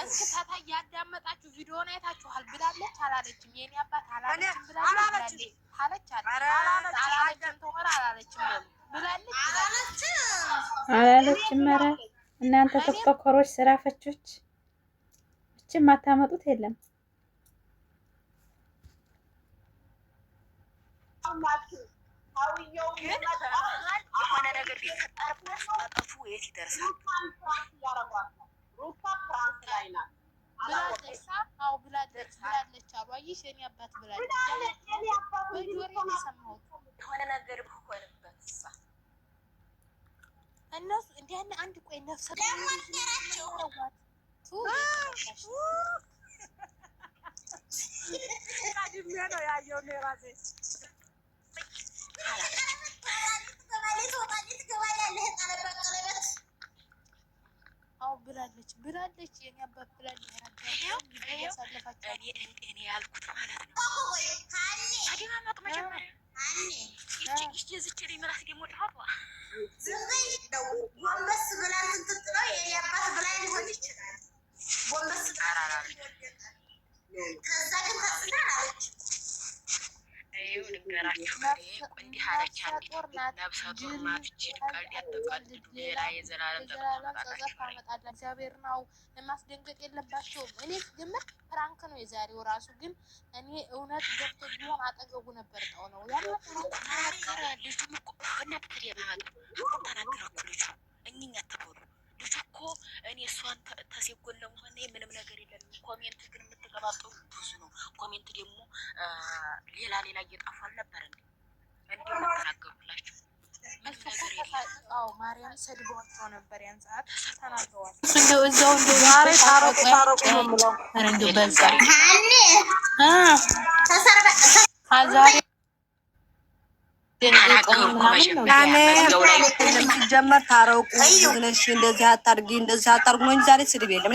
እስኪ ታታ ያዳመጣችሁ ቪዲዮውን አይታችኋል ብላለች አላለችም? የኔ አባት አላለችም ብላለች አላለችም። ኧረ እናንተ ቲክቶከሮች ስራ ፈቾች እቺ ማታመጡት የለም። የሆነ ነገር ቢፈጠርበት አጠፉ የት ይደርሳል? ብላለች አሉ። አየሽ የኔ አባት ብላለች። የሆነ ነገር ቢሆንበት እነሱ እንዲህ አንድ ቆይ ነፍሰ ብላለች የኔ አባት ብላለች። እኔ ያልኩት ማለት ነው። አዲማመጡ መጀመሪያ ዝች ምላስ ደግሞ ጣቷ ጎንበስ ብላ እንትን ትጥለው የኔ አባት ብላ ሊሆን ይችላል። ጎንበስ ከዛ ግን ተስናለች። ንገራችሁ እንዲህ አለች። አንዲት ነብሰ ጡር ናት። ቀልድ ያጠቃልዱ ሌላ የዘላለም እግዚአብሔር ነው ማስደንገጥ የለባቸውም። እኔ ግምት ፕራንክ ነው የዛሬው ራሱ። ግን እኔ እውነት ገብቶ ቢሆን አጠገቡ ነበር ጣው ነው ልጁም እኮ እናንተ ተናገራኩ ልጁ እኝኛ ተቦሩ ልጁ እኮ እኔ እሷን ተሴጎን ለመሆን ምንም ነገር የለም። ኮሜንት ግን የምትቀባጠሩ ብዙ ነው። ኮሜንት ደግሞ ሌላ እየጣፉ አልነበር እንዴ? እንዴ ተናገሩላችሁ? ማርያም ሰድቧቸው ነበር። ያን ሰዓት ተናግረዋል። እዛው ዛሬ ታረቁ ነው የምለው። እንደው በዛ ዛሬ ሲጀመር ታረቁ ብለሽ እንደዚህ አታርጊ እንደዚህ አታርጉ ነው እንጂ ዛሬ ስድብ የለም።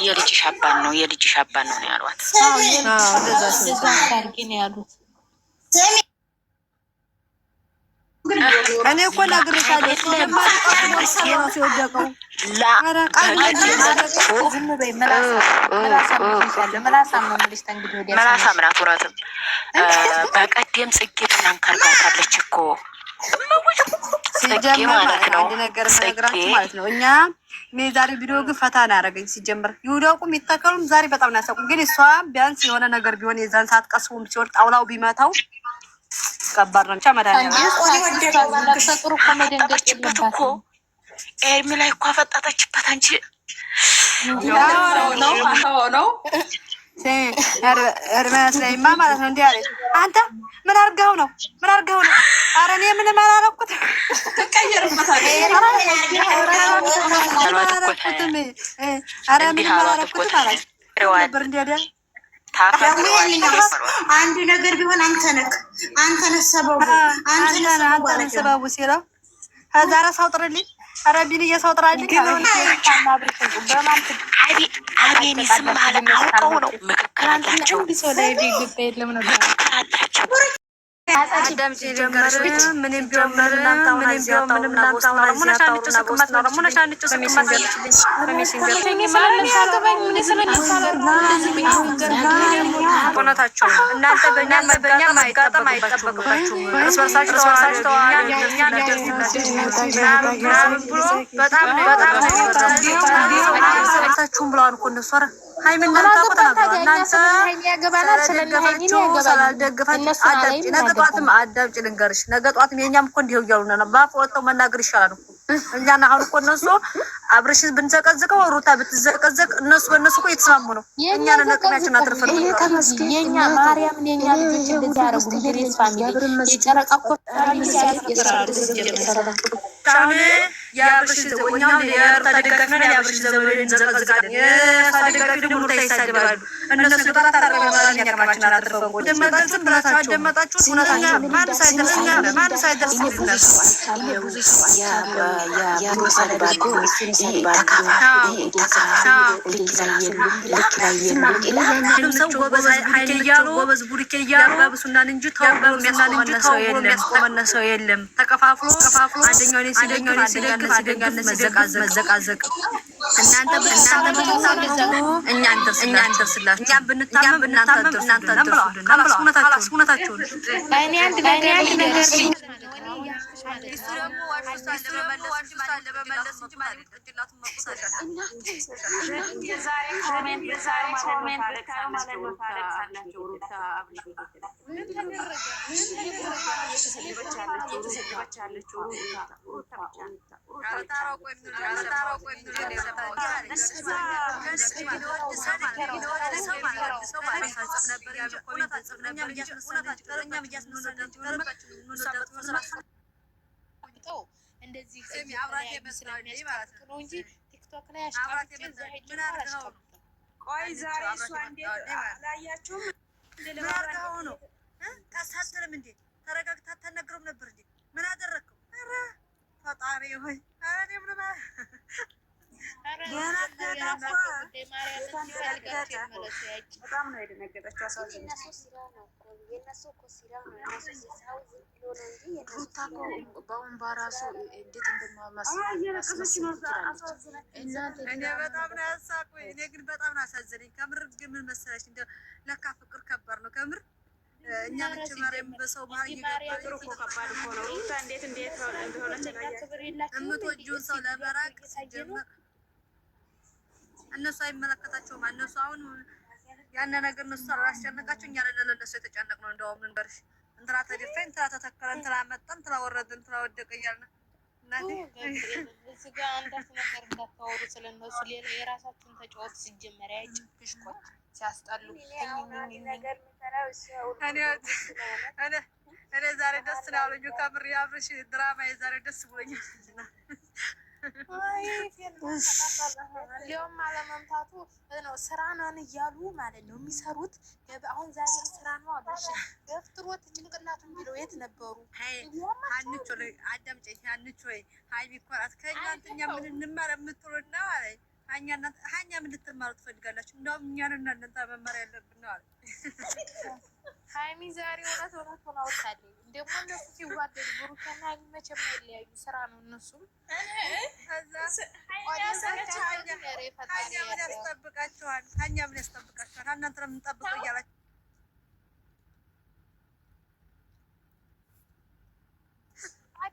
የልጅሽ አባት ነው ያሏት። እንደዛ አታርጊ ነው ያሉት። እኔ እኮ ነግሬሻለሁ። መላሳም ናት። ውረትም በቀደም ጽጌ ትናንከርጋታለች እኮ ሲጀመር አንድ ነገር ነግራችሁ ማለት ነው። እኛ ዛሬ ቪዲዮ ግን ፈታ ነው ያደረገኝ። ሲጀመር ይውደቁም ይተከሉም ዛሬ በጣም ነው ያሳቁኝ። ግን እሷ ቢያንስ የሆነ ነገር ቢሆን የዛን ሰዓት ቀስቦም ሲወርድ ጣውላው ቢመታው ከባድ ነው። ፈጠጠችበት እኮ ኤርሚ ላይ እኮ ፈጠጠችበት። አንቺ ነው እርመስ ላይማ ማለት ነው። እንዲህ አለች፣ አንተ ምን አድርገው ነው? ኧረ እኔ ምንም አላረኩትም። ኧረ ምንም አላረኩትም አለች ነበር እንዲያደ አንድ ነገር ቢሆን አንተ ነህ ሰበቡ ሲለው ዛሬ ሰው ጥርልኝ፣ ኧረ ቢልዬ ሰው ጥራልኝ። አቤኔ ስም ማለት አውቀው ነው። ምክክር አላቸው። አዳምጪ ልንገርሽ፣ ምንም ቢሆን ምንም እውነታቸው እናንተ በእኛ መጋጠም አይጠበቅባችሁም። እርስ በርሳችሁ በጣም ሰብታችሁም ብለዋል እኮ እነሱ። ኧረ ሀይሚን ታውቁት ነበር እናንተ ስላልደገፋችሁ አዳምጪ። ነገ ጠዋትም አዳምጪ ልንገርሽ፣ ነገ ጠዋትም የእኛም እኮ እንዲሁ እያሉ ነው። በአፍ ወጥተው መናገር ይሻላል እኮ እኛና አሁን እኮ እነሱ አብረሽ ብንዘቀዝቀው ሩታ ብትዘቀዘቅ እነሱ በእነሱ እኮ እየተስማሙ ነው። እኛን ነቅሚያችን አትርፈን የኛ ማርያምን የኛ ልጆች እንደዚህ ያደረጉ ግሬስ ፋሚሊ የጨረቃ ኮታ የአብርሽ እኛው የሩታ ደጋፊ ነን። የአብርሽ ዘመዶች እንዘቀዝቃለን። የእሷ ደጋፊ ደግሞ ሩታ ይሳደባሉ። እነሱ ጋር ታረቀማለን። ያቅማችን አላተረፈን ጎ ደመጠን ብላችሁ አደመጣችሁት። እውነታቸው ማን ሳይደርስ ሰው ጎበዝ ሀይል እያሉ ጎበዝ ቡሪኬ እያሉ ያባብሱናል እንጂ ተው የሚያስቆመን ሰው የለም። ተከፋፍሎ አንደኛው እኔ ሲደግፍ አንደኛው መዘቃዘቅ እናንተ እኛ እንደርስላችሁ እኛ ብንታመም እናንተ እንደርሱልን። እውነታቸውን እኔ አንድ ነገር እሱ ደግሞ ዋሽሳለ በመለስ እንጂ ማለት ቅድላቱን መቁሰል እንደዚህ ነው እንጂ ቲክቶክ ላይ አሽቃብጬ እዛ ሄጄ አላሽቃብጥም። ቆይ ዛሬ እሷ እንዴት አላያችሁም? ምን አድርገው ነው ታሳተንም እንዴ? ተረጋግታ አታናግረውም ነበር እንዴ? ምን አደረግከው? ኧረ ፈጣሪ ሆይ ኧረ ምን በጣም ነው የደነገጠችው። አሳዘነች። ሩታ እኮ በአሁን በራሱ እንዴት እንደማማስል እኔ በጣም ነው ያሳቁኝ። እኔ ግን በጣም ነው አሳዘነኝ ከምር። ግን ምን መሰለሽ እንደው ለካ ፍቅር ከባድ ነው ከምር። እኛ ብቻ ማርያም በሰው ባህል ፍቅር እኮ ከባድ እኮ ነው። ሩታ እንዴት እንደሆነች የምትወጂውን ሰው ለመራቅ ሲጀምር እነሱ አይመለከታቸውም። እነሱ አሁን ያን ነገር እነሱ አላስጨነቃቸው፣ እኛ ለነሱ የተጨነቅነው። እንደውም ንገርሽ እንትና ተደፋኝ፣ እንትና ተተከለ፣ እንትና መጣ፣ እንትና ወረደ፣ እንትና ወደቀ እያልን እናቴ እዚህ ጋር አንዳች ነገር እንዳታወሩ ስለነሱ። ሌላ የራሳችሁን ተጫወት። ሲጀመር ያጭሽቆች ሲያስጠሉ እኔ ዛሬ ደስ ነው ያለኝ ከምር። የአብርሽ ድራማ የዛሬ ደስ ብሎኛል። ሊሆን አለመምታቱ ነው። ስራ ነን እያሉ ማለት ነው የሚሰሩት። አሁን ዛሬ ስራ ነው አብርሽ ገፍትሮት ጭንቅላቱን ቢለው የት ነበሩ? አንቺ ወይ አዳምጪኝ። አንቺ ወይ ሀይሚ እኮ ናት ከእኛ እኛ ምን እንማር የምትሉና አለኝ። ሀኛ ምን ልትማሩ ትፈልጋላችሁ? እንደውም እኛን እና እናንተ መማር ያለብን ነው አለ ሀይሚ ዛሬ እውነት ሆና ወጣለች። ደግሞ እነሱ ሲዋደዱ ብሩክና ሀይሚ መቼም አይለያዩ። ስራ ነው እነሱም ያስጠብቃቸዋል። ሀኛ ምን ያስጠብቃቸዋል? እናንተ ነው የምንጠብቀው እያላችሁ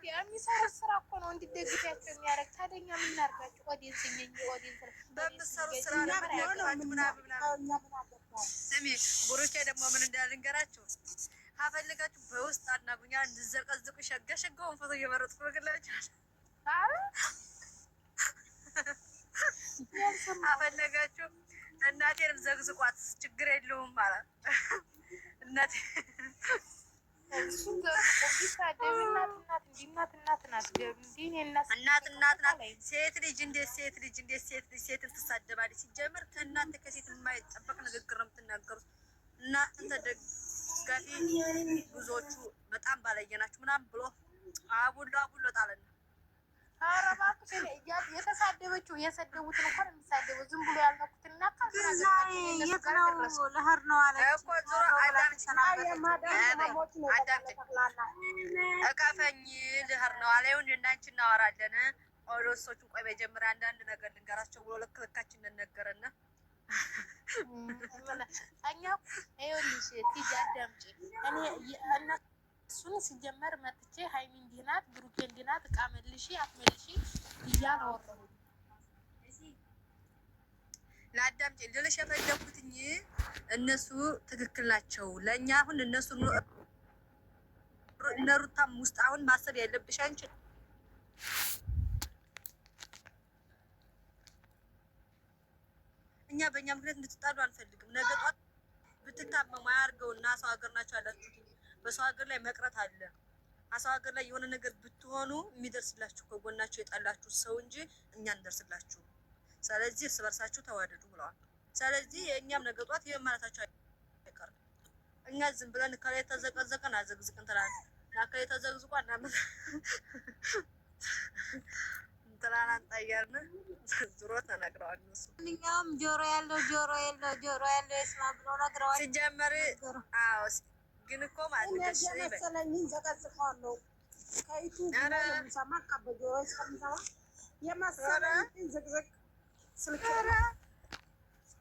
የሚሰሩት ስራ እኮ ነው እንዲደግፊያቸው የሚያደርግ። ታዲያ እኛ ምን እናድርጋቸው? ኦዲየንስ በምትሰሩት ስራ ስሚ፣ ብሩኬ ደግሞ ምን እንዳለ ልንገራችሁ። ካፈልጋችሁ በውስጥ አናግሩኝ። እንድዘቀዝቁ ሸጋሸጋውን ፎቶ እየመረጥኩ ነግላችኋል። ካፈለጋችሁ እናቴንም ዘግዝቋት ችግር የለውም ማለት እናቴ እናት ናት። ሴት ልጅ እንዴት ሴትን ትሳደባለች? ሲጀምር ከእናንተ ከሴት የማይጠበቅ ንግግር ነው የምትናገሩት። እናንተ ደጋፊ ብዙዎቹ በጣም ባለየ ናችሁ ምናምን ብሎ አቡሎ ጣለና የተሳደበችው የሰደቡት ነው እንኳን የሚሳደበው ዝም ብሎ ያልነኩትን እና ለህር ነው አለ እቀፈኝ ልህር ነው አለ። ይሁን እናንቺ እናወራለን። ኦሎሶቹን ቆይ መጀመሪያ አንዳንድ ነገር ልንገራቸው ብሎ ልክልካችን እንነገረና እኛ ይኸውልሽ ቲጂ አዳምጪ። እኔ እሱን ሲጀመር መጥቼ ሀይሚ እንዲህ ናት ብሩኬ እንዲህ ናት እቃ መልሺ አትመልሺ እያወራሁ ለአዳምጪ ልልሽ የፈለኩትኝ እነሱ ትክክል ናቸው። ለእኛ አሁን እነሱ እነ ሩታም ውስጥ አሁን ማሰብ ያለብሽ አንቺ እኛ በእኛ ምክንያት እንድትጣሉ አንፈልግም። ነገ ጧት ብትታመሙ አያርገው እና ሰው ሀገር ናቸው ያላችሁ። በሰው ሀገር ላይ መቅረት አለ። አሰው ሀገር ላይ የሆነ ነገር ብትሆኑ የሚደርስላችሁ ከጎናችሁ የጣላችሁ ሰው እንጂ እኛ እንደርስላችሁ። ስለዚህ እርስ በርሳችሁ ተዋደዱ ብለዋል። ስለዚህ የእኛም ነገ ጧት ይሄን ማለታቸው አይቀርም። እኛ ዝም ብለን ከላይ ተዘቀዘቀን አዘግዝቅን ትላለህ ከላይ ተዘግዝቋ እናምን እንትላን አንጣያልን ዝሮ ተነግረዋል። እነሱ እኛም ጆሮ ያለው ይስማ ብሎ ነግረዋል። ሲጀመር አዎ ግን እኮ ማለት ነው መሰለኝ ዘቀዝቀዋለሁ ከይቱ ለምሳማ ከበጆሮ እስከምሰማ የመሰለኝ ዝቅዝቅ ስልክ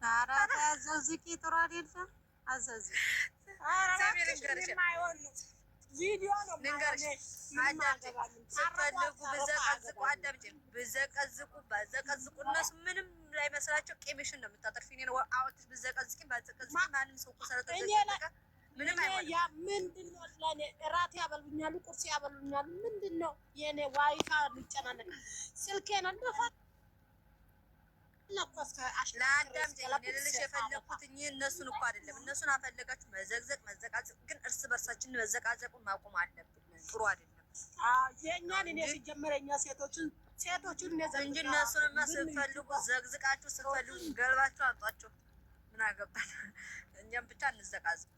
ኧረ አዘዝቂ ጥሩ አይደለም። አዘዝ ቪዲዮ ነው ስትፈልጉ ብዘቀዝቁ አዳምጪኝ፣ ብዘቀዝቁ ባዘቀዝቁ እነሱ ምንም ላይ መስላቸው ቄሜሽን ነው የምታጠርፊ። እኔን አውጥተሽ ብዘቀዝቂ ባዘቀዝቂ ማንም ሰው እኮ ስለተዘቀዘቀ ምንም አይሆንም። ያ ምንድን ነው ለኔ እራት ያበሉኛል፣ ቁርስ ያበሉኛል። ምንድን ነው የኔ ዋይፋ ሊጨናነቅ ስልኬን እንደፋ ለአዳምጪኝ ልልሽ የፈለኩት እነሱን እኮ አይደለም። እነሱን አፈለጋችሁ መዘግዘቅ መዘቃዘቅ፣ ግን እርስ በርሳችን መዘቃዘቁን ማቆም አለብን። ጥሩ አይደለም። የእኛን እኔ ሲጀመር የእኛ ሴቶችን እንጂ እነሱንማ ስትፈልጉ ዘግዝቃችሁ ስትፈልጉ ገልባችሁ አጧቸው። ምን አገባን? እኛም ብቻ እንዘቃዝቅ።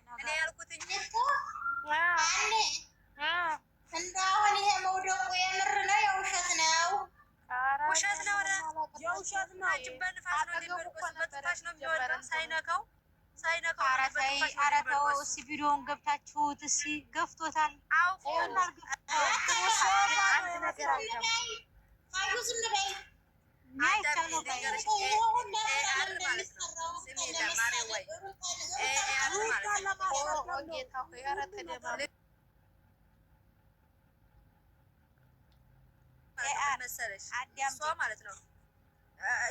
እኔ ያልኩትኝ እንደአሁን ይሄ መውደቁ የምር ነው የውሸት ነው? ውሸት ነው። የውሸት ነው። አንቺ በንፋስ ነው የሚወድቀው፣ በትንፋሽ ነው የሚወድቀው። ሳይነካው ኧረ ተው እስኪ ቪዲዮውን ገብታችሁት እስኪ ገፍቶታል። አውቆ መሰለሽ እሷ ማለት ነው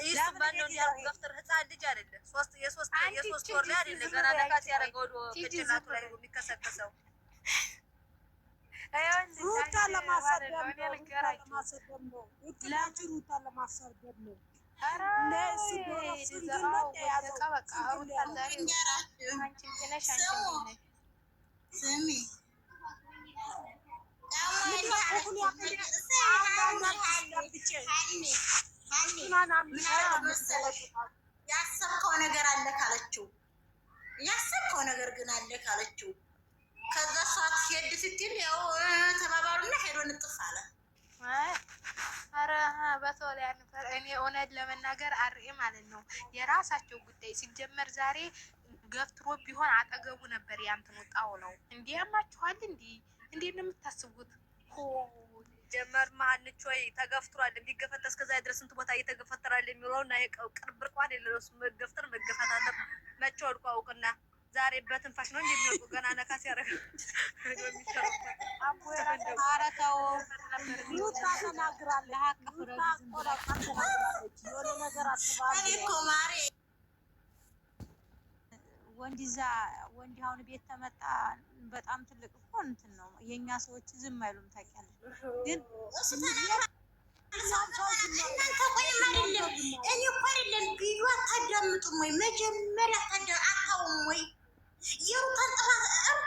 ይሱ ማነው ያው ገፍተር ህፃን ልጅ አይደለም። የሶስት ወር ላይ አይደለም ገና ነካት ያደረገው ወዶ ከጭላቱ ላይ የሚከሰከሰው ሩታ ለማሰደብ ነው። ሩታ ለማሰደብ ነው። ያሰብከው ነገር አለ ካለችው ያሰብከው ነገር ግን አለ ካለችው ከዛ ሰዓት ሄድ ስትል ያው ተባባሉና ሄዶ ንጥፍ አለ። ኧረ በተወለ ያንፈር እኔ እውነት ለመናገር አርኤ ማለት ነው የራሳቸው ጉዳይ ሲጀመር ዛሬ ገፍትሮ ቢሆን አጠገቡ ነበር ያንተን ጣውለው እንዴ ያማችኋል እንዴ ነው የምታስቡት? ጀመር ማንቹ ወይ ተገፍቷል እንዲገፈተ እስከዛ ድረስ እንት ቦታ እየተገፈተራል የሚለውና ቅርብር ቋን የለውስ መገፍተር መገፈታተ መቼው ወድቆ አውቅና ዛሬ በትንፋሽ ነው እንደሚወጡ ገና ነካስ ያደርጋል። ወንድ አሁን ቤት ተመጣ በጣም ትልቅ እኮ እንትን ነው። የኛ ሰዎች ዝም አይሉም ታውቂያለሽ። ግን እኔ እኮ አይደለም ቪዲዮ አታዳምጡም ወይ? መጀመሪያ አታውም ወይ? የሩታን ጥፋት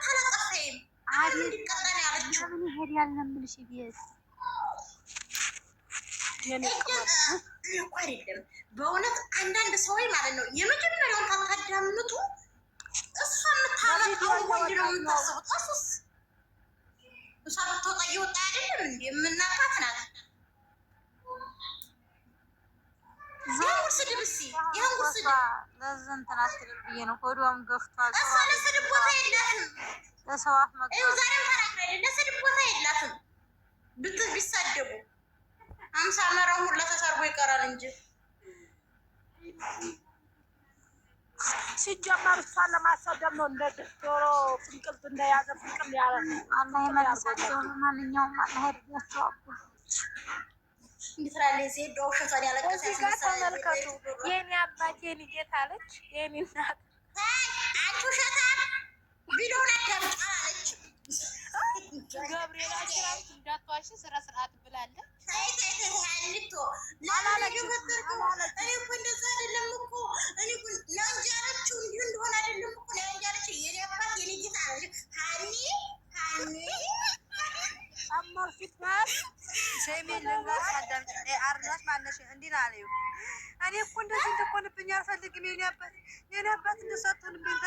አላጠፋም እንዲቀጠል ያለችው ምን ይሄድ ያልነምልሽ ቤት እኮ አይደለም። በእውነት አንዳንድ ሰዎች ማለት ነው የመጀመሪያውን ታዳምጡ እሷ የምታመጣው ወንድ ነው የምታስቡት። እሱስ እሷ ብትወጣ እየወጣ አይደለም እንዴ? የምናውቃት ናት። ያንጉር ስድብ እስኪ ያንጉር ስድብ ለዚህ እንትን አትልም ብዬ ነው። ሆዷም ገፍቷል። እሷ ለስድብ ቦታ የላትም። ለሰው አፍ መግባት ዛሬ ተናግረን ለስድብ ቦታ የላትም። ቢሳደቡ 50 መራው ሁላ ተሰርቦ ይቀራል እንጂ ሲጀመር እሷን ለማሳደብ ነው። እንደ ዶሮ ፍንቅልት እንደያዘ ፍንቅል ያለ አላህ ይመልሳቸው። ማንኛውም አላህ ያድርጋቸው። እንዴት ትላለች ዜዶ ውሸቷን ያለቀሰች እዚህ ጋር ተመልከቱ። የኔ አባት የኔ ጌታ አለች የኔ እናት አንቺ ውሸታም ቪዲዮውን አዳምጪ አለች። ገብርኤል አሽራም እንዳትዋሽ ስነ ስርዓት ብላለች። እኔ እኮ እንደዚህ እንድትሆንብኝ አልፈልግም። የኔ አባት እንደሰጡንብኝ